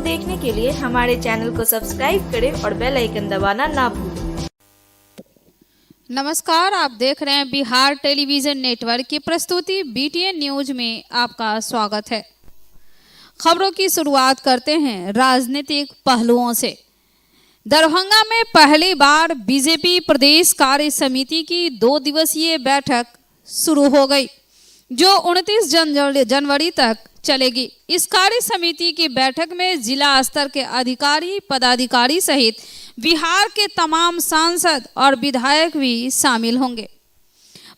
देखने के लिए हमारे चैनल को सब्सक्राइब करें और बेल आइकन दबाना ना भूलें। नमस्कार, आप देख रहे हैं बिहार टेलीविजन नेटवर्क की प्रस्तुति BTN न्यूज में आपका स्वागत है। खबरों की शुरुआत करते हैं राजनीतिक पहलुओं से। दरभंगा में पहली बार बीजेपी प्रदेश कार्य समिति की 2 दिवसीय बैठक शुरू हो गई, जो 29 जनवरी तक चलेगी। इस कार्य समिति की बैठक में जिला स्तर के अधिकारी पदाधिकारी सहित बिहार के तमाम सांसद और विधायक भी शामिल होंगे।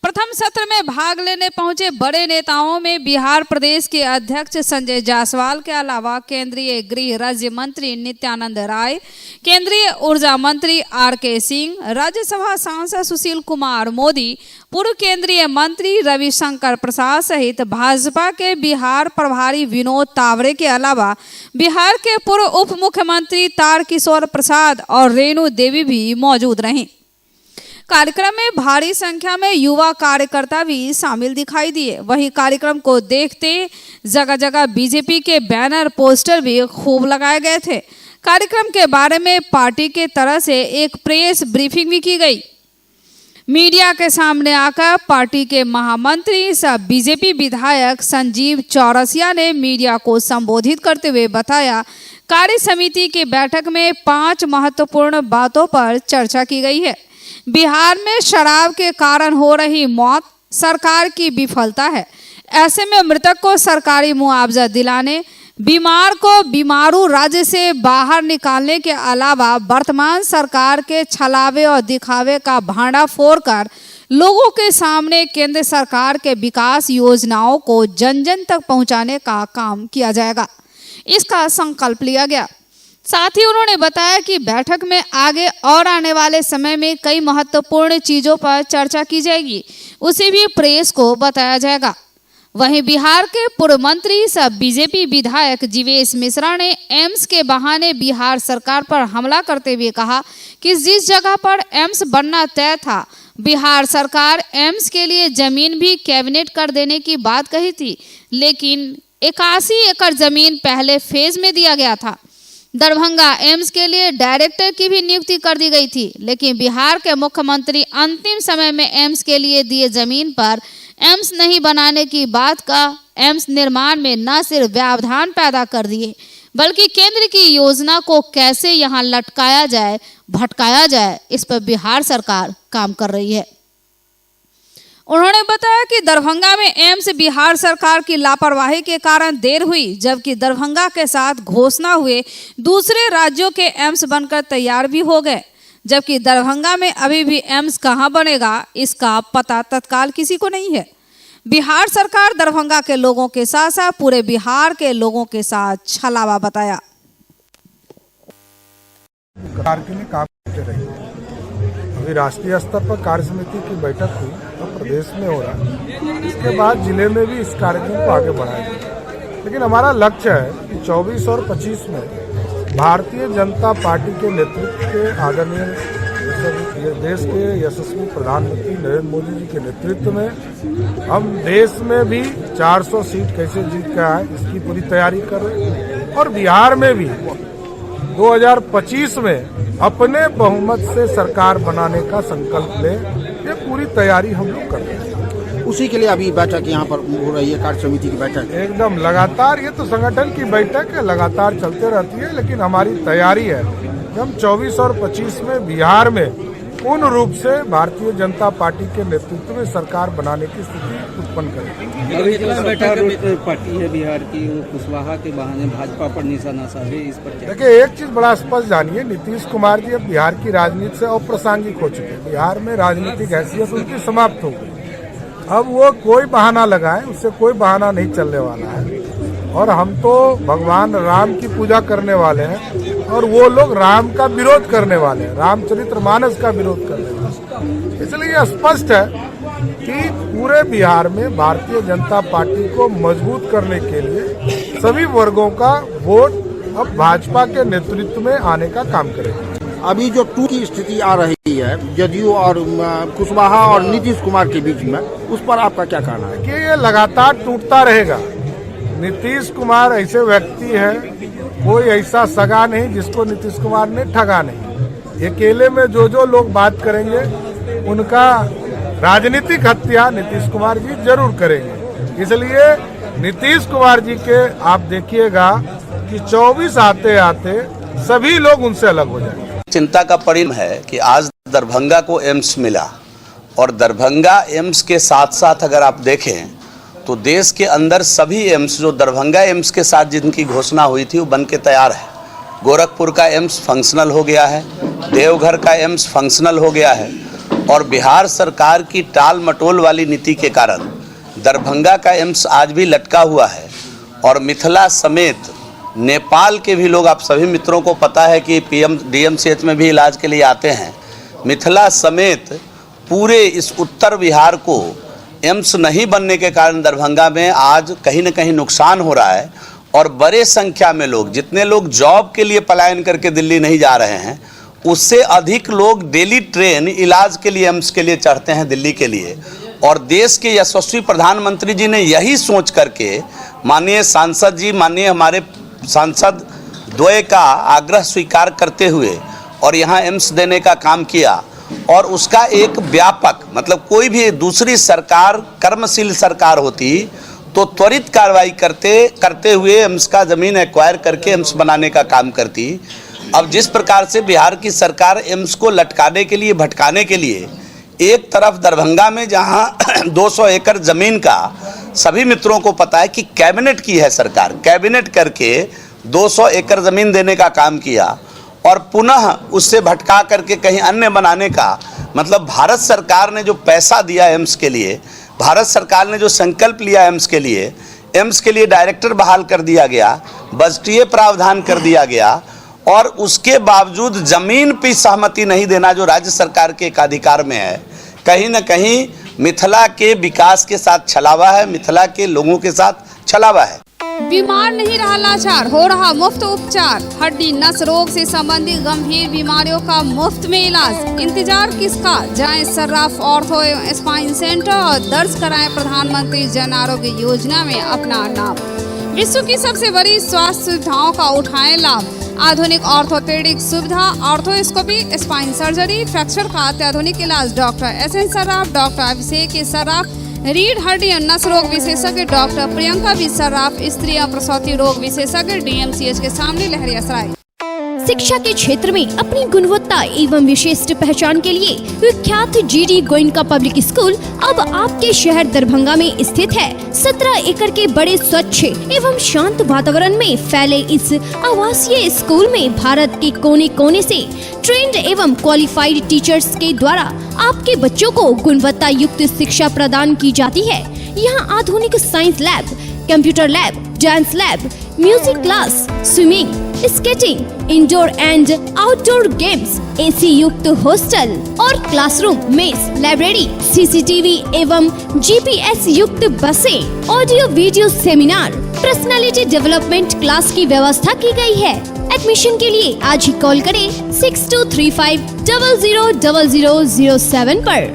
प्रथम सत्र में भाग लेने पहुंचे बड़े नेताओं में बिहार प्रदेश के अध्यक्ष संजय जायसवाल के अलावा केंद्रीय गृह राज्य मंत्री नित्यानंद राय, केंद्रीय ऊर्जा मंत्री RK सिंह, राज्यसभा सांसद सुशील कुमार मोदी, पूर्व केंद्रीय मंत्री रविशंकर प्रसाद सहित भाजपा के बिहार प्रभारी विनोद तावरे के अलावा बिहार के पूर्व उप मुख्यमंत्री तारकिशोर प्रसाद और रेणु देवी भी मौजूद रहीं। कार्यक्रम में भारी संख्या में युवा कार्यकर्ता भी शामिल दिखाई दिए। वहीं कार्यक्रम को देखते जगह जगह बीजेपी के बैनर पोस्टर भी खूब लगाए गए थे। कार्यक्रम के बारे में पार्टी के तरफ से एक प्रेस ब्रीफिंग भी की गई। मीडिया के सामने आकर पार्टी के महामंत्री सह बीजेपी विधायक संजीव चौरसिया ने मीडिया को संबोधित करते हुए बताया, कार्य समिति की बैठक में 5 महत्वपूर्ण बातों पर चर्चा की गई है। बिहार में शराब के कारण हो रही मौत सरकार की विफलता है। ऐसे में मृतक को सरकारी मुआवजा दिलाने, बीमार को बीमारू राज्य से बाहर निकालने के अलावा वर्तमान सरकार के छलावे और दिखावे का भांडा फोड़कर लोगों के सामने केंद्र सरकार के विकास योजनाओं को जन जन तक पहुंचाने का काम किया जाएगा। इसका संकल्प लिया गया। साथ ही उन्होंने बताया कि बैठक में आगे और आने वाले समय में कई महत्वपूर्ण चीजों पर चर्चा की जाएगी, उसे भी प्रेस को बताया जाएगा। वहीं बिहार के पूर्व मंत्री सह बीजेपी विधायक जीवेश मिश्रा ने एम्स के बहाने बिहार सरकार पर हमला करते हुए कहा कि जिस जगह पर एम्स बनना तय था, बिहार सरकार एम्स के लिए जमीन भी कैबिनेट कर देने की बात कही थी, लेकिन 81 एकड़ जमीन पहले फेज में दिया गया था। दरभंगा एम्स के लिए डायरेक्टर की भी नियुक्ति कर दी गई थी, लेकिन बिहार के मुख्यमंत्री अंतिम समय में एम्स के लिए दिए जमीन पर एम्स नहीं बनाने की बात का एम्स निर्माण में न सिर्फ व्यवधान पैदा कर दिए, बल्कि केंद्र की योजना को कैसे यहां लटकाया जाए, भटकाया जाए, इस पर बिहार सरकार काम कर रही है। उन्होंने बताया कि दरभंगा में एम्स बिहार सरकार की लापरवाही के कारण देर हुई, जबकि दरभंगा के साथ घोषणा हुए दूसरे राज्यों के एम्स बनकर तैयार भी हो गए, जबकि दरभंगा में अभी भी एम्स कहां बनेगा इसका पता तत्काल किसी को नहीं है। बिहार सरकार दरभंगा के लोगों के साथ साथ पूरे बिहार के लोगों के साथ छलावा बताया। अभी राष्ट्रीय स्तर पर कार्य समिति की बैठक हुई तो प्रदेश में हो रहा है, इसके बाद जिले में भी इस कार्यक्रम को आगे बढ़ाएंगे। लेकिन हमारा लक्ष्य है कि 24 और 25 में भारतीय जनता पार्टी के नेतृत्व के आदरणीय देश के यशस्वी प्रधानमंत्री नरेंद्र मोदी जी के नेतृत्व में हम देश में भी 400 सीट कैसे जीत के आए इसकी पूरी तैयारी कर रहे हैं, और बिहार में भी 2025 में अपने बहुमत से सरकार बनाने का संकल्प ले, ये पूरी तैयारी हम लोग कर रहे हैं। उसी के लिए अभी बैठक यहाँ पर हो रही है, कार्य समिति की बैठक एकदम लगातार, ये तो संगठन की बैठक है, लगातार चलते रहती है, लेकिन हमारी तैयारी है कि हम 24 और 25 में बिहार में पूर्ण रूप से भारतीय जनता पार्टी के नेतृत्व में सरकार बनाने की स्थिति उत्पन्न करेंगे। अभी जो बैठक पार्टी है बिहार की, वो कुशवाहा के बहाने भाजपा पर निशाना साधे, इस पर देखिए एक चीज बड़ा स्पष्ट जानिए, नीतीश कुमार जी अब बिहार की राजनीति से अप्रासंगिक हो चुके हैं। बिहार में राजनीतिक हैसियत उनकी समाप्त हो गई। अब वो कोई बहाना लगाए, उससे कोई बहाना नहीं चलने वाला है। और हम तो भगवान राम की पूजा करने वाले हैं और वो लोग राम का विरोध करने वाले हैं, रामचरितमानस का विरोध करने वाले हैं। इसलिए स्पष्ट है कि पूरे बिहार में भारतीय जनता पार्टी को मजबूत करने के लिए सभी वर्गों का वोट अब भाजपा के नेतृत्व में आने का काम करेगा। अभी जो टू की स्थिति आ रही है जदयू और कुशवाहा और नीतीश कुमार के बीच में, उस पर आपका क्या कहना है? कि ये लगातार टूटता रहेगा। नीतीश कुमार ऐसे व्यक्ति है, कोई ऐसा सगा नहीं जिसको नीतीश कुमार ने ठगा नहीं। अकेले में जो लोग बात करेंगे उनका राजनीतिक हत्या नीतीश कुमार जी जरूर करेंगे। इसलिए नीतीश कुमार जी के आप देखिएगा कि 24 आते आते सभी लोग उनसे अलग हो जाएंगे। चिंता का परिणाम है कि आज दरभंगा को एम्स मिला और दरभंगा एम्स के साथ साथ अगर आप देखें तो देश के अंदर सभी एम्स जो दरभंगा एम्स के साथ जिनकी घोषणा हुई थी वो बन के तैयार है। गोरखपुर का एम्स फंक्शनल हो गया है, देवघर का एम्स फंक्शनल हो गया है और बिहार सरकार की टाल मटोल वाली नीति के कारण दरभंगा का एम्स आज भी लटका हुआ है। और मिथिला समेत नेपाल के भी लोग, आप सभी मित्रों को पता है कि DMCH में भी इलाज के लिए आते हैं। मिथिला समेत पूरे इस उत्तर बिहार को एम्स नहीं बनने के कारण दरभंगा में आज कहीं न कहीं नुकसान हो रहा है और बड़े संख्या में लोग, जितने लोग जॉब के लिए पलायन करके दिल्ली नहीं जा रहे हैं उससे अधिक लोग डेली ट्रेन इलाज के लिए एम्स के लिए चढ़ते हैं दिल्ली के लिए। और देश के यशस्वी प्रधानमंत्री जी ने यही सोच करके माननीय सांसद जी, माननीय हमारे सांसद द्वय का आग्रह स्वीकार करते हुए और यहाँ एम्स देने का काम किया। और उसका एक व्यापक, मतलब कोई भी दूसरी सरकार कर्मशील सरकार होती तो त्वरित कार्रवाई करते हुए एम्स का ज़मीन एक्वायर करके एम्स बनाने का काम करती। अब जिस प्रकार से बिहार की सरकार एम्स को लटकाने के लिए, भटकाने के लिए, एक तरफ दरभंगा में जहां 200 एकड़ ज़मीन का सभी मित्रों को पता है कि कैबिनेट की है सरकार, कैबिनेट करके 200 एकड़ ज़मीन देने का काम किया और पुनः उससे भटका करके कहीं अन्य बनाने का, मतलब भारत सरकार ने जो पैसा दिया एम्स के लिए, भारत सरकार ने जो संकल्प लिया एम्स के लिए डायरेक्टर बहाल कर दिया गया, बजटीय प्रावधान कर दिया गया और उसके बावजूद ज़मीन पर सहमति नहीं देना जो राज्य सरकार के एक अधिकार में है, कहीं न कहीं मिथिला के विकास के साथ छलावा है, मिथिला के लोगों के साथ छलावा है। बीमार नहीं रहा लाचार, हो रहा मुफ्त उपचार। हड्डी नस रोग से संबंधित गंभीर बीमारियों का मुफ्त में इलाज। इंतजार किसका, जाएं सर्राफ ऑर्थो एवं स्पाइन सेंटर और दर्ज कराएं प्रधानमंत्री जन आरोग्य योजना में अपना नाम। विश्व की सबसे बड़ी स्वास्थ्य सुविधाओं का उठाएं लाभ। आधुनिक ऑर्थोपेडिक सुविधा, ऑर्थोस्कोपी, स्पाइन सर्जरी, फ्रैक्चर का अत्याधुनिक इलाज। डॉक्टर SN सर्राफ, डॉक्टर अभिषेक सर्राफ, रीढ़ हड्डी और नस रोग विशेषज्ञ डॉक्टर प्रियंका बी सर्राफ, स्त्री और प्रसूति रोग विशेषज्ञ DMCH के सामने लहरियासराय। शिक्षा के क्षेत्र में अपनी गुणवत्ता एवं विशिष्ट पहचान के लिए विख्यात GD गोयनका पब्लिक स्कूल अब आपके शहर दरभंगा में स्थित है। 17 एकड़ के बड़े स्वच्छ एवं शांत वातावरण में फैले इस आवासीय स्कूल में भारत के कोने कोने से ट्रेंड एवं क्वालिफाइड टीचर्स के द्वारा आपके बच्चों को गुणवत्ता युक्त शिक्षा प्रदान की जाती है। यहाँ आधुनिक science lab, computer lab, dance lab, music class, swimming, skating, indoor and outdoor games, AC युक्त हॉस्टल और क्लासरूम, मेस, लाइब्रेरी, CCTV एवं GPS युक्त बसें, audio video seminar, personality development class की व्यवस्था की गई है। एडमिशन के लिए आज ही कॉल करें 6235000007 पर।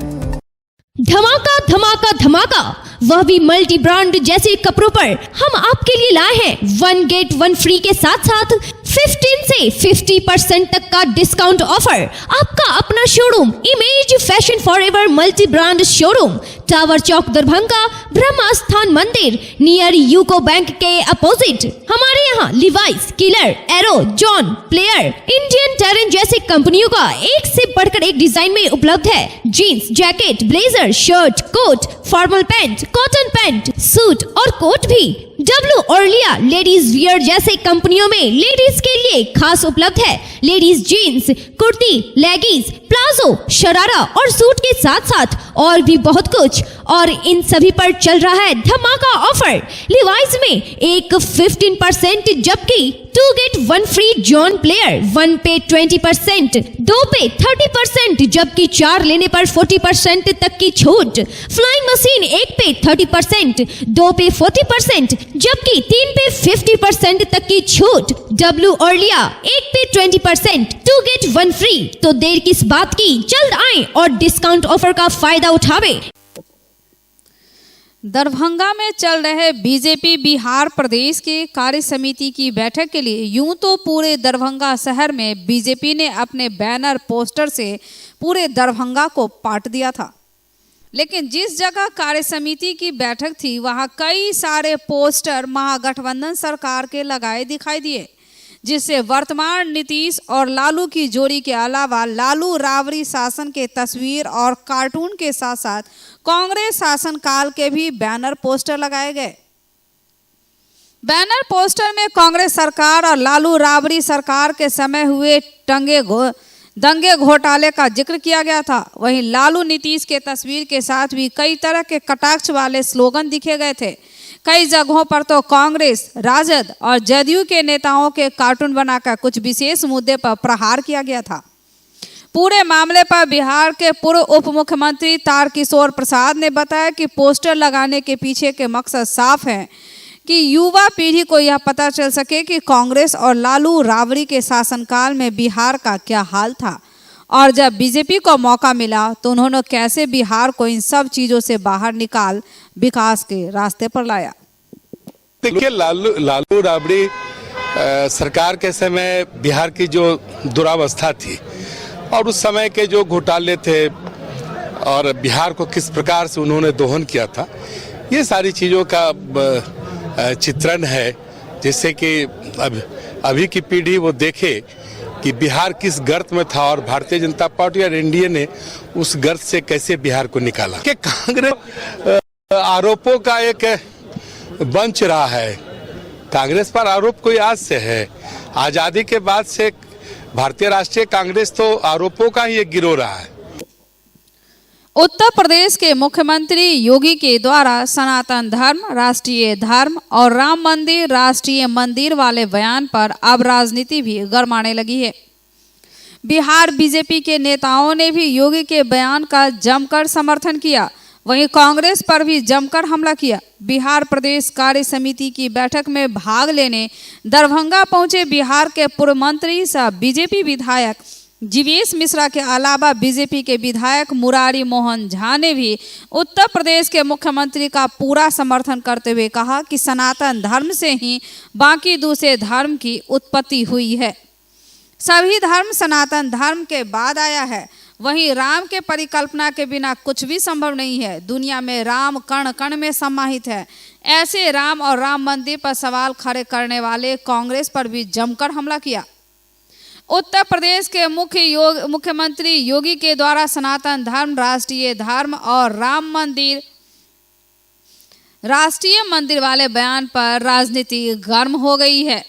धमाका धमाका धमाका, वह भी मल्टी ब्रांड जैसे कपड़ों पर हम आपके लिए लाए हैं 1 गेट 1 फ्री के साथ साथ 15 से 50% तक का डिस्काउंट ऑफर। आपका अपना showroom image fashion forever multi brand showroom, tower चौक दरभंगा, ब्रह्मा स्थान मंदिर नियर यूको बैंक के अपोजिट। हमारे यहाँ Levi's, Killer, Arrow, John, Player, Indian Terrain जैसे कंपनियों का एक से बढ़कर एक डिजाइन में उपलब्ध है। Jeans, jacket, blazer, shirt, coat, formal pant, cotton pant, suit और कोट भी। डब्लू और लिया लेडीज वियर जैसे कंपनियों में लेडीज के लिए खास उपलब्ध है। Ladies jeans, kurti, leggings, palazzo, sharara और सूट के साथ साथ और भी बहुत कुछ। और इन सभी पर चल रहा है धमाका ऑफर। लिवाइस में एक 15% जबकि 2 गेट 1 फ्री जॉन प्लेयर, 1 पे 20%, 2 पे 30% जबकि 4 लेने पर 40% तक की छूट। फ्लाइंग मशीन 1 पे 30%, 2 पे 40% जबकि 3 पे 50% तक की छूट। डब्लू और लिया 1 पे 20%, 2 गेट 1 फ्री। तो देर किस बात की, जल्द आएं और डिस्काउंट ऑफर का फायदा उठावे। दरभंगा में चल रहे बीजेपी बिहार प्रदेश के कार्य समिति की बैठक के लिए यूं तो पूरे दरभंगा शहर में बीजेपी ने अपने बैनर पोस्टर से पूरे दरभंगा को पाट दिया था, लेकिन जिस जगह कार्य समिति की बैठक थी वहां कई सारे पोस्टर महागठबंधन सरकार के लगाए दिखाई दिए, जिससे वर्तमान नीतीश और लालू की जोड़ी के अलावा लालू राबड़ी शासन के तस्वीर और कार्टून के साथ साथ कांग्रेस शासनकाल के भी बैनर पोस्टर लगाए गए। बैनर पोस्टर में कांग्रेस सरकार और लालू राबड़ी सरकार के समय हुए दंगे घोटाले का जिक्र किया गया था। वहीं लालू नीतीश के तस्वीर के साथ भी कई तरह के कटाक्ष वाले स्लोगन दिखे गए थे। कई जगहों पर तो कांग्रेस, राजद और जदयू के नेताओं के कार्टून बनाकर कुछ विशेष मुद्दे पर प्रहार किया गया था। पूरे मामले पर बिहार के पूर्व उप मुख्यमंत्री तारकिशोर प्रसाद ने बताया कि पोस्टर लगाने के पीछे के मकसद साफ है कि युवा पीढ़ी को यह पता चल सके कि कांग्रेस और लालू राबड़ी के शासनकाल में बिहार का क्या हाल था और जब बीजेपी को मौका मिला तो उन्होंने कैसे बिहार को इन सब चीजों से बाहर निकाल विकास के रास्ते पर लाया। देखिए, लालू राबड़ी सरकार के समय बिहार की जो दुरावस्था थी और उस समय के जो घोटाले थे और बिहार को किस प्रकार से उन्होंने दोहन किया था, ये सारी चीज़ों का चित्रण है, जिससे कि अभी की पीढ़ी वो देखे कि बिहार किस गर्त में था और भारतीय जनता पार्टी और एनडीए ने उस गर्त से कैसे बिहार को निकाला। कि कांग्रेस आरोपों का एक बंच रहा है। कांग्रेस पर आरोप कोई आज से है, आजादी के बाद से भारतीय राष्ट्रीय कांग्रेस तो आरोपों का ही एक गिरोह रहा है। उत्तर प्रदेश के मुख्यमंत्री योगी के द्वारा सनातन धर्म, राष्ट्रीय धर्म और राम मंदिर, राष्ट्रीय मंदिर वाले बयान पर अब राजनीति भी गरमाने लगी है। बिहार बीजेपी के नेताओं ने भी योगी के बयान का जमकर समर्थन किया, वहीं कांग्रेस पर भी जमकर हमला किया। बिहार प्रदेश कार्य समिति की बैठक में भाग लेने दरभंगा पहुंचे बिहार के पूर्व मंत्री सह बीजेपी विधायक जीवेश मिश्रा के अलावा बीजेपी के विधायक मुरारी मोहन झा ने भी उत्तर प्रदेश के मुख्यमंत्री का पूरा समर्थन करते हुए कहा कि सनातन धर्म से ही बाकी दूसरे धर्म की उत्पत्ति हुई है। सभी धर्म सनातन धर्म के बाद आया है। वहीं राम के परिकल्पना के बिना कुछ भी संभव नहीं है। दुनिया में राम कण कण में समाहित है। ऐसे राम और राम मंदिर पर सवाल खड़े करने वाले कांग्रेस पर भी जमकर हमला किया। उत्तर प्रदेश के मुख्यमंत्री योगी के द्वारा सनातन धर्म, राष्ट्रीय धर्म और राम मंदिर, राष्ट्रीय मंदिर वाले बयान पर राजनीति गर्म हो गई है।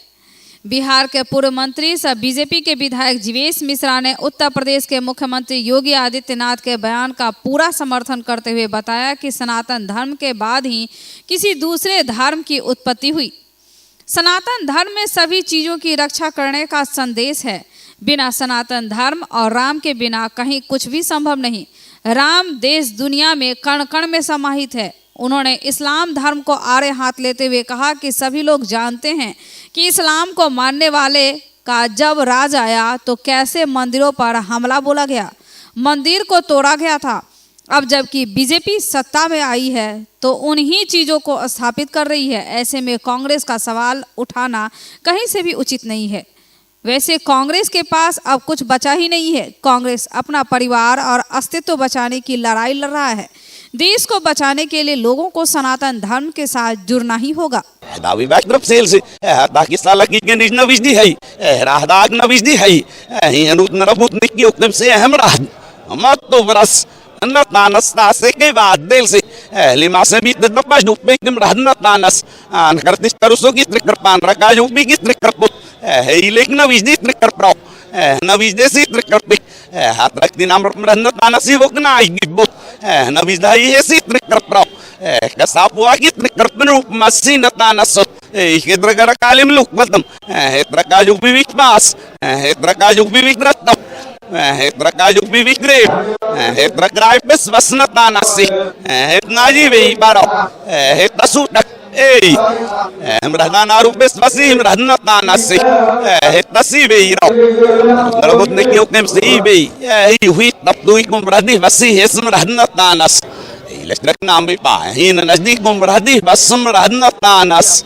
बिहार के पूर्व मंत्री सह बीजेपी के विधायक जीवेश मिश्रा ने उत्तर प्रदेश के मुख्यमंत्री योगी आदित्यनाथ के बयान का पूरा समर्थन करते हुए बताया कि सनातन धर्म के बाद ही किसी दूसरे धर्म की उत्पत्ति हुई। सनातन धर्म में सभी चीजों की रक्षा करने का संदेश है। बिना सनातन धर्म और राम के बिना कहीं कुछ भी संभव नहीं। राम देश दुनिया में कण कण में समाहित है। उन्होंने इस्लाम धर्म को आड़े हाथ लेते हुए कहा कि सभी लोग जानते हैं कि इस्लाम को मानने वाले का जब राज आया तो कैसे मंदिरों पर हमला बोला गया, मंदिर को तोड़ा गया था। अब जबकि बीजेपी सत्ता में आई है तो उन्हीं चीज़ों को स्थापित कर रही है। ऐसे में कांग्रेस का सवाल उठाना कहीं से भी उचित नहीं है। वैसे कांग्रेस के पास अब कुछ बचा ही नहीं है। कांग्रेस अपना परिवार और अस्तित्व बचाने की लड़ाई लड़ रहा है। देश को बचाने के लिए लोगों को सनातन धर्म के साथ जुड़ना ही होगा। naam pa hin najdik mum radih basam radna tanas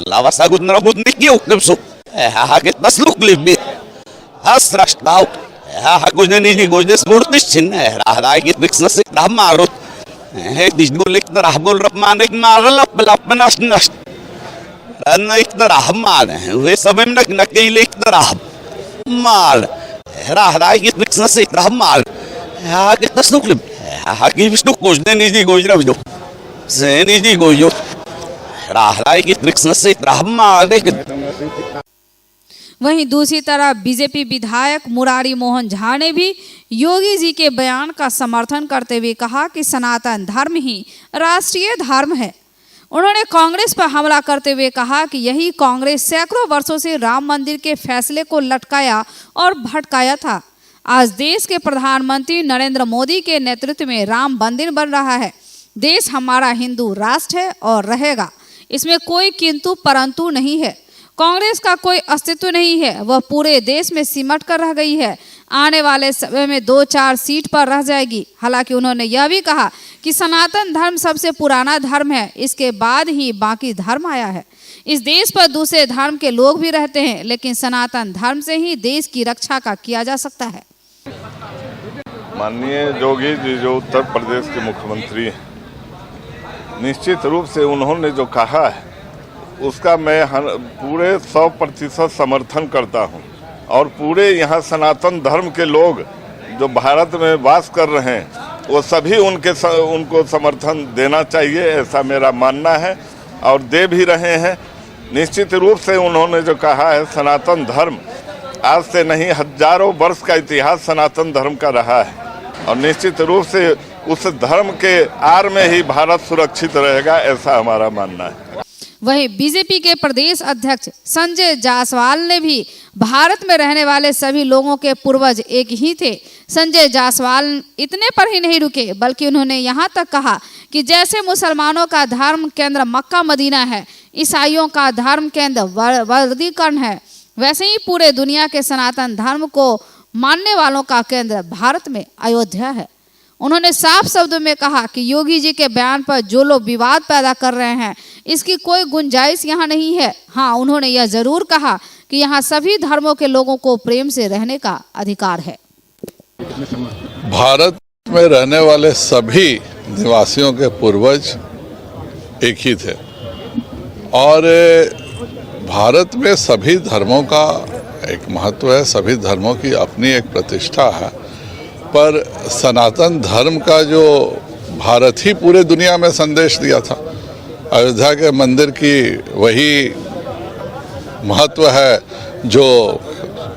lawa sagut narabut nikiu nabsu ha get basluk libi asrash dau ha gojne ni gojne smurtish chin ra git bixnas damarut he dijgulik rahbul rahmanik maralap lapnas nas ana iktar ahmad we sabem nak nakilik darab mal ra git bixnas rahmal ha git basluk lib ha git bisnuk gojne ni gojna bdo zeni ni gojo ra git bixnas rahmal वहीं दूसरी तरफ BJP विधायक मुरारी मोहन झा ने भी योगी जी के बयान का समर्थन करते हुए कहा कि सनातन धर्म ही राष्ट्रीय धर्म है। उन्होंने कांग्रेस पर हमला करते हुए कहा कि यही कांग्रेस सैकड़ों वर्षों से राम मंदिर के फैसले को लटकाया और भटकाया था। आज देश के प्रधानमंत्री नरेंद्र मोदी के नेतृत्व में राम मंदिर बन रहा है। देश हमारा हिंदू राष्ट्र है और रहेगा, इसमें कोई किंतु परंतु नहीं है। कांग्रेस का कोई अस्तित्व नहीं है, वह पूरे देश में सिमट कर रह गई है, आने वाले समय में 2-4 सीट पर रह जाएगी। हालांकि उन्होंने यह भी कहा कि सनातन धर्म सबसे पुराना धर्म है, इसके बाद ही बाकी धर्म आया है। इस देश पर दूसरे धर्म के लोग भी रहते हैं, लेकिन सनातन धर्म से ही देश की रक्षा का किया जा सकता है। माननीय योगी जी जो उत्तर प्रदेश के मुख्यमंत्री हैं, निश्चित रूप से उन्होंने जो कहा है उसका मैं पूरे 100% समर्थन करता हूं और पूरे यहाँ सनातन धर्म के लोग जो भारत में वास कर रहे हैं वो सभी उनको समर्थन देना चाहिए, ऐसा मेरा मानना है और दे भी रहे हैं। निश्चित रूप से उन्होंने जो कहा है सनातन धर्म आज से नहीं हजारों वर्ष का इतिहास सनातन धर्म का रहा है और निश्चित रूप से उस धर्म के आड़ में ही भारत सुरक्षित रहेगा, ऐसा हमारा मानना है। वहीं बीजेपी के प्रदेश अध्यक्ष संजय जायसवाल ने भी भारत में रहने वाले सभी लोगों के पूर्वज एक ही थे। संजय जायसवाल इतने पर ही नहीं रुके, बल्कि उन्होंने यहाँ तक कहा कि जैसे मुसलमानों का धर्म केंद्र मक्का मदीना है, ईसाइयों का धर्म केंद्र वर्गीकरण है, वैसे ही पूरे दुनिया के सनातन धर्म को मानने वालों का केंद्र भारत में अयोध्या है। उन्होंने साफ शब्दों में कहा कि योगी जी के बयान पर जो लोग विवाद पैदा कर रहे हैं, इसकी कोई गुंजाइश यहाँ नहीं है। हाँ, उन्होंने यह जरूर कहा कि यहाँ सभी धर्मों के लोगों को प्रेम से रहने का अधिकार है। भारत में रहने वाले सभी निवासियों के पूर्वज एक ही थे और भारत में सभी धर्मों का एक महत्व है, सभी धर्मों की अपनी एक प्रतिष्ठा है, पर सनातन धर्म का जो भारत ही पूरे दुनिया में संदेश दिया था, अयोध्या के मंदिर की वही महत्व है जो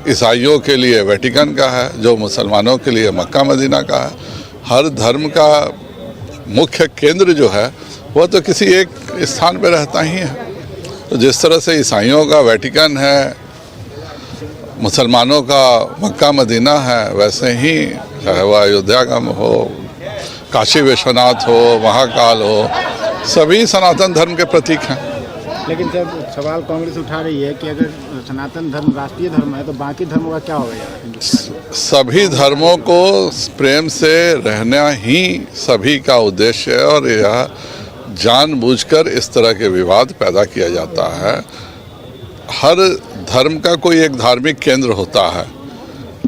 ईसाइयों के लिए वेटिकन का है, जो मुसलमानों के लिए मक्का मदीना का है। हर धर्म का मुख्य केंद्र जो है वह तो किसी एक स्थान पर रहता ही है। तो जिस तरह से ईसाइयों का वेटिकन है, मुसलमानों का मक्का मदीना है, वैसे ही चाहे वह अयोध्या का हो, काशी विश्वनाथ हो, महाकाल हो, सभी सनातन धर्म के प्रतीक हैं। लेकिन जब सवाल कांग्रेस उठा रही है कि अगर सनातन धर्म राष्ट्रीय धर्म है तो बाकी धर्मों का क्या होगा? सभी धर्मों को प्रेम से रहना ही सभी का उद्देश्य है और यह जानबूझकर इस तरह के विवाद पैदा किया जाता है। हर धर्म का कोई एक धार्मिक केंद्र होता है।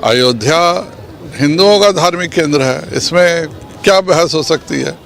अयोध्या हिंदुओं का धार्मिक केंद्र है, इसमें क्या बहस हो सकती है?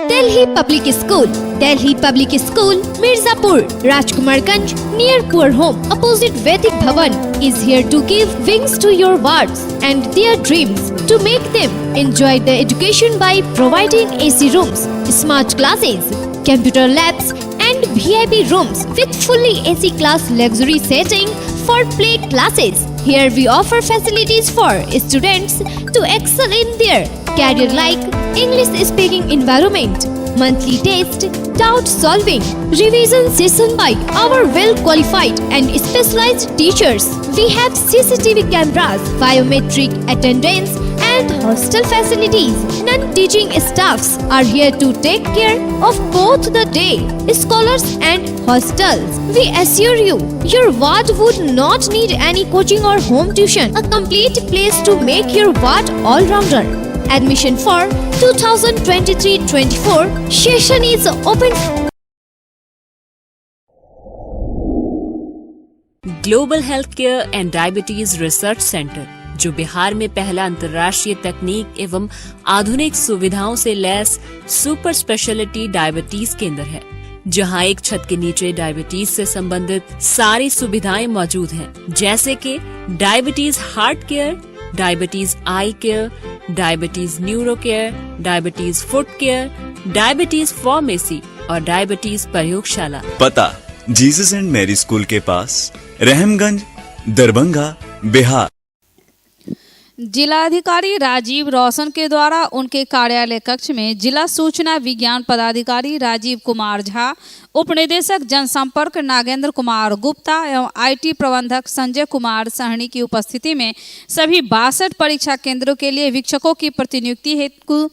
Delhi Public School, Delhi Public School, Mirzapur, Rajkumarganj, near Poor Home, opposite Vedic Bhavan, is here to give wings to your words and their dreams to make them enjoy the education by providing AC rooms, smart classes, computer labs, and VIP rooms with fully AC class luxury setting for play classes. Here we offer facilities for students to excel in their career like English speaking environment, monthly test, doubt solving, revision session by our well qualified and specialized teachers. We have CCTV cameras, biometric attendance and hostel facilities. Non-teaching staffs are here to take care of both the day scholars and hostels. We assure you, your ward would not need any coaching or home tuition. A complete place to make your ward all-rounder. Admission for 2023-24 session is open. Global health care and diabetes research centre, जो बिहार में पहला अंतर्राष्ट्रीय तकनीक एवं आधुनिक सुविधाओं से lace super speciality diabetes केंद्र है, जहां एक छत के नीचे डायबिटीज से संबंधित सारी सुविधाएं मौजूद हैं, जैसे कि diabetes heart care, diabetes eye care, diabetes neuro care, diabetes foot care, diabetes pharmacy और डायबिटीज प्रयोगशाला। पता जीसस एंड मैरी स्कूल के पास, रहमगंज, दरभंगा, बिहार। जिलाधिकारी राजीव रोशन के द्वारा उनके कार्यालय कक्ष में जिला सूचना विज्ञान पदाधिकारी राजीव कुमार झा, उप निदेशक जनसंपर्क नागेंद्र कुमार गुप्ता एवं IT प्रबंधक संजय कुमार सहनी की उपस्थिति में सभी 62 परीक्षा केंद्रों के लिए वीक्षकों की प्रतिनियुक्ति हेतु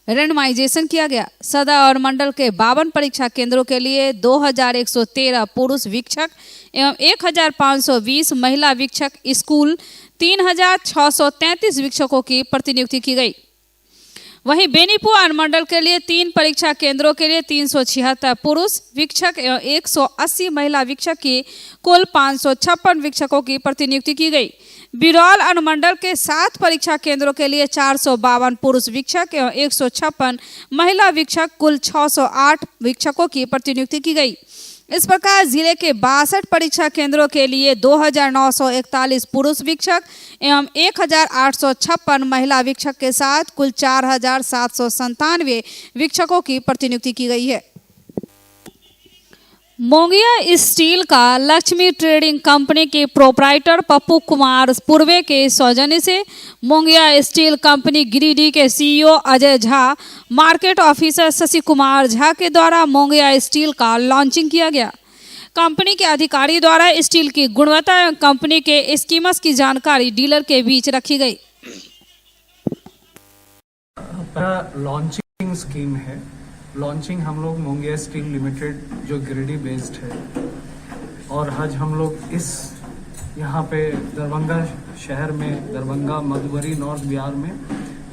रेंडमाइजेशन किया गया। सदर और मंडल के 52 परीक्षा केंद्रों के लिए 2113 पुरुष वीक्षक एवं 1520 महिला वीक्षक, स्कूल 3633 वीक्षकों की प्रतिनियुक्ति की गई। वहीं बेनीपुर अनुमंडल के लिए 3 परीक्षा केंद्रों के लिए 376 पुरुष वीक्षक एवं 180 महिला वीक्षक की कुल 556 वीक्षकों की प्रतिनियुक्ति की गई। बिरौल अनुमंडल के 7 परीक्षा केंद्रों के लिए 452 पुरुष वीक्षक एवं 156 महिला वीक्षक, कुल 608 वीक्षकों की प्रतिनियुक्ति की गई। इस प्रकार जिले के 62 परीक्षा केंद्रों के लिए 2941 पुरुष वीक्षक एवं 1856 महिला वीक्षक के साथ कुल 4797 वीक्षकों की प्रतिनियुक्ति की गई है। मोंगिया स्टील का लक्ष्मी ट्रेडिंग कंपनी के प्रोप्राइटर पप्पू कुमार पूर्वे के सौजन्य से मोंगिया स्टील कंपनी गिरिडीह के CEO Ajay Jha, market officer Shashi Kumar Jha के द्वारा मोंगिया स्टील का लॉन्चिंग किया गया। कंपनी के अधिकारी द्वारा स्टील की गुणवत्ता एवं कंपनी के स्कीम्स की जानकारी डीलर के बीच रखी गई। लॉन्चिंग स्कीम है। लॉन्चिंग हम लोग मोंगिया स्टील लिमिटेड जो गिरिडीह बेस्ड है, और आज हम लोग इस यहाँ पे दरभंगा शहर में, दरभंगा मधुबरी नॉर्थ बिहार में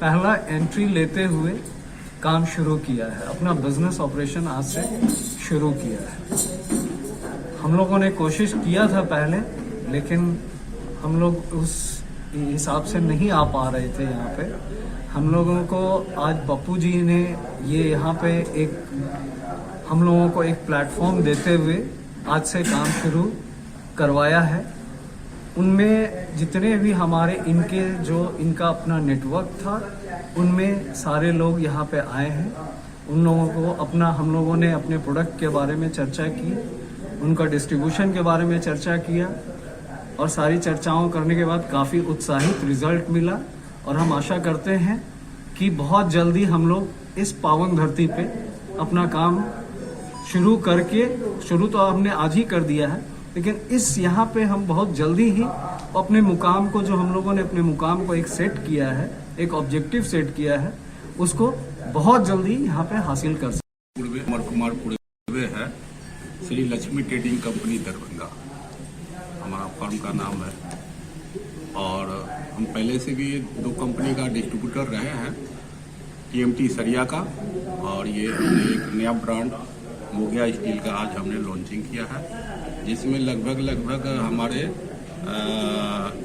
पहला एंट्री लेते हुए काम शुरू किया है। अपना बिजनेस ऑपरेशन आज से शुरू किया है। हम लोगों ने कोशिश किया था पहले, लेकिन हम लोग उस हिसाब से नहीं आ पा रहे थे यहाँ पे। हम लोगों को आज पप्पू जी ने ये यहाँ पे हम लोगों को एक प्लेटफॉर्म देते हुए आज से काम शुरू करवाया है। उनमें जितने भी हमारे इनका अपना नेटवर्क था, उनमें सारे लोग यहाँ पे आए हैं। उन लोगों को हम लोगों ने अपने प्रोडक्ट के बारे में चर्चा की, उनका डिस्ट्रीब्यूशन के बारे में चर्चा किया, और सारी चर्चाओं करने के बाद काफ़ी उत्साहित रिजल्ट मिला। और हम आशा करते हैं कि बहुत जल्दी हम लोग इस पावन धरती पे अपना काम शुरू तो हमने आज ही कर दिया है, लेकिन इस यहाँ पे हम बहुत जल्दी ही अपने मुकाम को, जो हम लोगों ने अपने मुकाम को एक सेट किया है, एक ऑब्जेक्टिव सेट किया है, उसको बहुत जल्दी यहाँ पे हासिल कर सकते। अमर कुमार पूर्वे है, श्री लक्ष्मी ट्रेडिंग कंपनी दरभंगा हमारा फर्म का नाम है, और हम पहले से भी 2 कंपनी का डिस्ट्रीब्यूटर रहे हैं, TMT सरिया का, और ये हमने एक नया ब्रांड मोंगिया स्टील का आज हमने लॉन्चिंग किया है, जिसमें लगभग हमारे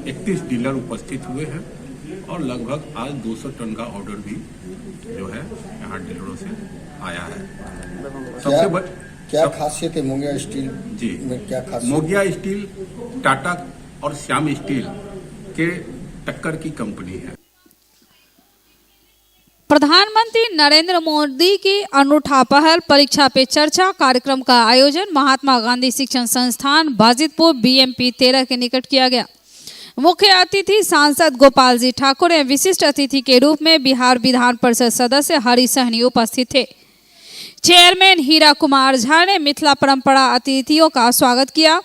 31 डीलर उपस्थित हुए हैं, और लगभग आज 200 टन का ऑर्डर भी जो है यहाँ डीलरों से आया है। सबसे क्या खासियत है मोंगिया स्टील जी में? क्या खासियत? मोंगिया स्टील टाटा और श्याम स्टील के टक्कर की कंपनी है। प्रधानमंत्री नरेंद्र मोदी की अनूठा पहल परीक्षा पे चर्चा कार्यक्रम का आयोजन महात्मा गांधी शिक्षण संस्थान बाजितपुर BMP 13 के निकट किया गया। मुख्य अतिथि सांसद गोपाल जी ठाकुर एवं विशिष्ट अतिथि के रूप में बिहार विधान परिषद सदस्य हरि सहनी उपस्थित थे। चेयरमैन हीरा कुमार झा ने मिथिला परंपरा अतिथियों का स्वागत किया।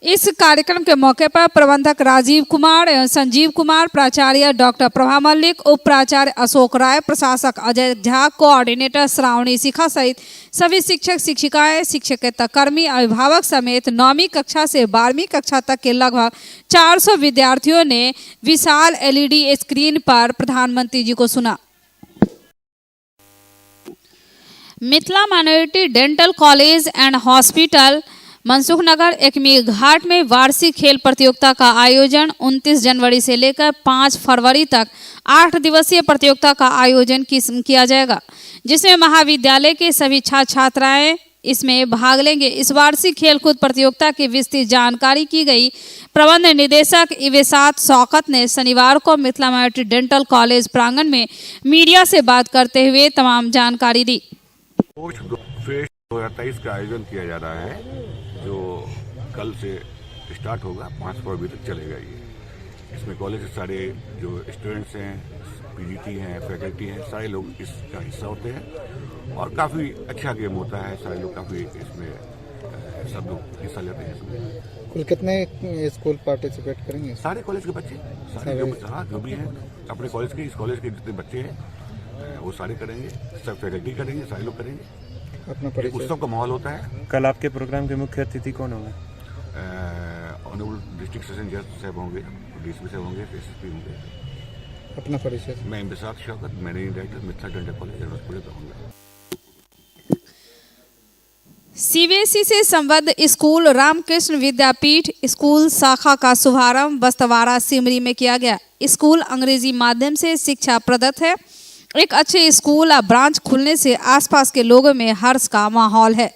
इस कार्यक्रम के मौके पर प्रबंधक राजीव कुमार एवं संजीव कुमार, प्राचार्य डॉक्टर प्रभा मल्लिक, उप प्राचार्य अशोक राय, प्रशासक अजय झा, कोऑर्डिनेटर श्रावणी शिखा सहित सभी शिक्षक शिक्षिकाएं, शिक्षकेतर कर्मी, अभिभावक समेत 9वीं कक्षा से 12वीं कक्षा तक के लगभग 400 विद्यार्थियों ने विशाल LED स्क्रीन पर प्रधानमंत्री जी को सुना। Mithila minority dental college and hospital Mansukh Nagar Ekmi Ghat में वार्षिक खेल प्रतियोगिता का आयोजन 29 जनवरी से लेकर 5 फरवरी तक 8 दिवसीय प्रतियोगिता का आयोजन किया जाएगा, जिसमें महाविद्यालय के सभी छात्र छात्राएं इसमें भाग लेंगे। इस वार्षिक खेलकूद प्रतियोगिता की विस्तृत जानकारी की गई। प्रबंध निदेशक इवेसात शौकत ने शनिवार को मिथिला माइनॉरिटी डेंटल कॉलेज प्रांगण में मीडिया से बात करते हुए तमाम जानकारी दी। फेस्ट 2023 का आयोजन किया जा रहा है, जो कल से स्टार्ट होगा, 5 फरवरी तक चलेगा। ये इसमें कॉलेज के सारे जो स्टूडेंट्स हैं, पीजीटी हैं, फैकल्टी हैं, सारे लोग इसका हिस्सा होते हैं और काफ़ी अच्छा गेम होता है। सारे लोग काफ़ी इसमें सब लोग हिस्सा लेते हैं इसमें। कुल कितने स्कूल पार्टिसिपेट करेंगे? सारे कॉलेज के बच्चे, सारे जो भी हैं अपने कॉलेज के, इस कॉलेज के जितने बच्चे हैं वो सारे करेंगे, सब फैकल्टी करेंगे, सारे लोग करेंगे। अपना उत्सव का माहौल होता है। कल आपके प्रोग्राम के मुख्य अतिथि कौन होंगे? ऑनरेबल डिस्ट्रिक्ट सेशन जज साहब होंगे, डीएसपी साहब होंगे, एसएसपी होंगे। अपना परिचय? मैं इवेसात Shaukat, managing director Mithila dental college hospital का हूँगा। सीबीएसई से संबद्ध स्कूल रामकृष्ण विद्यापीठ स्कूल शाखा का शुभारंभ बस्तवाड़ा सिमरी में किया गया। स्कूल अंग्रेजी माध्यम से शिक्षा प्रदत्त है। एक अच्छे स्कूल और ब्रांच खुलने से आसपास के लोगों में हर्ष का माहौल है।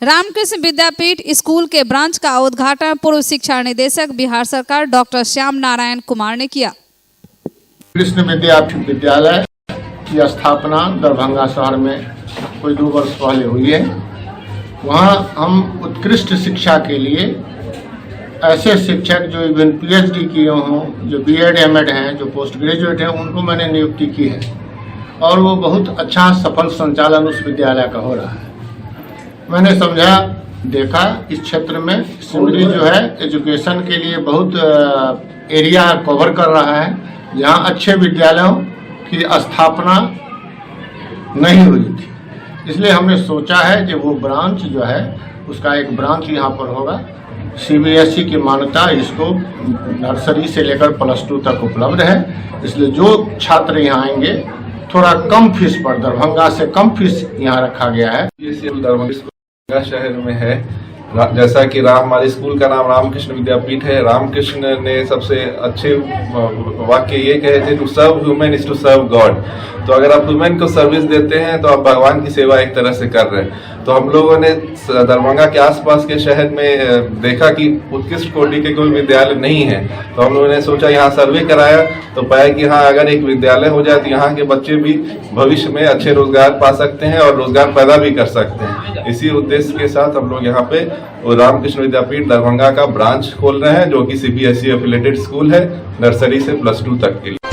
रामकृष्ण विद्यापीठ स्कूल के ब्रांच का उद्घाटन पूर्व शिक्षा निदेशक बिहार सरकार डॉक्टर श्याम नारायण कुमार ने किया। कृष्ण विद्यापीठ विद्यालय की स्थापना दरभंगा शहर में कोई 2 वर्ष पहले हुई है। वहाँ हम उत्कृष्ट शिक्षा के लिए ऐसे शिक्षक जो इवन पीएचडी किए हों, जो बीएड एमएड हैं, जो पोस्ट ग्रेजुएट हैं, उनको मैंने नियुक्ति की है और वो बहुत अच्छा सफल संचालन उस विद्यालय का हो रहा है। मैंने समझा, देखा इस क्षेत्र में सिमरी जो है एजुकेशन के लिए बहुत एरिया कवर कर रहा है, जहाँ अच्छे विद्यालयों की स्थापना नहीं हुई थी। इसलिए हमने सोचा है कि वो ब्रांच जो है उसका एक ब्रांच यहाँ पर होगा। सीबीएसई की मान्यता इसको नर्सरी से लेकर +2 तक उपलब्ध है। इसलिए जो छात्र यहाँ आएंगे थोड़ा कम फीस पर, दरभंगा से कम फीस यहाँ रखा गया है। ये दरभंगा शहर में है। जैसा कि हमारे स्कूल का नाम रामकृष्ण विद्यापीठ है। रामकृष्ण ने सबसे अच्छे वाक्य ये कहे थे, to serve human is to serve God. तो अगर आप ह्यूमन को सर्विस देते हैं तो आप भगवान की सेवा एक तरह से कर रहे हैं। तो हम लोगों ने दरभंगा के आसपास के शहर में देखा कि उत्कृष्ट कोटि के कोई विद्यालय नहीं है, तो हम लोगों ने सोचा, यहाँ सर्वे कराया तो पाया कि हाँ, अगर एक विद्यालय हो जाए तो यहाँ के बच्चे भी भविष्य में अच्छे रोजगार पा सकते हैं और रोजगार पैदा भी कर सकते हैं। इसी उद्देश्य के साथ हम लोग यहाँ पे रामकृष्ण विद्यापीठ दरभंगा का ब्रांच खोल रहे हैं, जो कि सीबीएसई एफिलिएटेड स्कूल है, नर्सरी से +2 तक के लिए।